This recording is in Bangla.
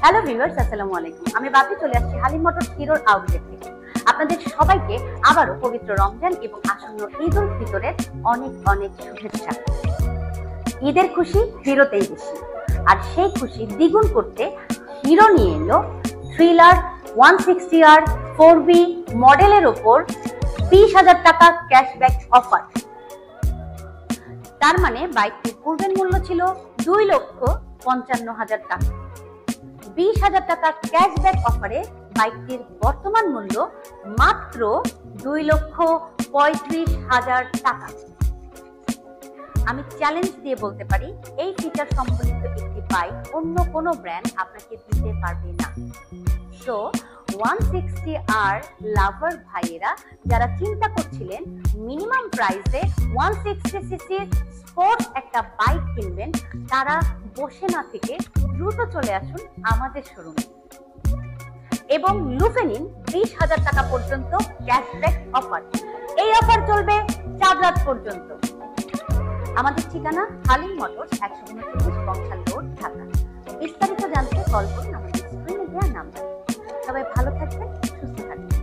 হ্যালো ভিউয়ার্স, আসসালামু আলাইকুম। আমি বাপি চলে আসছি হালিম মোটরস হিরোর আউটলেট থেকে। আপনাদের সবাইকে আবারও পবিত্র রমজান এবং আসন্ন ঈদ উল ফিতরের অনেক অনেক শুভেচ্ছা। ঈদের খুশি হিরোতেই বেশি, আর সেই খুশি দ্বিগুণ করতে হিরো নিয়ে এলো থ্রিলার 160R 4B মডেলের ওপর 20,000 টাকা ক্যাশব্যাক অফার। তার মানে বাইকটির পূর্বের মূল্য ছিল 2,55,000 টাকা। 20,000 টাকা ক্যাশব্যাক অফারে বাইকটির বর্তমান মূল্য মাত্র 2,35,000 টাকা। আমি চ্যালেঞ্জ দিয়ে বলতে পারি, এই ফিচার সম্বলিত একটি বাইক অন্য কোনো ব্র্যান্ড আপনাকে দিতে পারবে না। সো 160R লাভার ভাইয়েরা যারা চিন্তা করছিলেন মিনিমাম প্রাইসে 160cc স্পোর্টস একটা বাইক কিনবেন, তারা বসে না থেকে দ্রুত চলে আসুন আমাদের শোরুমে এবং লুফে নিন 20,000 টাকা পর্যন্ত ক্যাশব্যাক অফার। এই অফার চলবে 4 রাত পর্যন্ত। আমাদের ঠিকানা হালিম মোটরস, 129 বংশাল রোড, ঢাকা। বিস্তারিত জানতে কল করুন আমাদের স্ক্রিনে দেওয়া নাম্বার। সবাই ভালো থাকবেন, সুস্থ থাকবেন।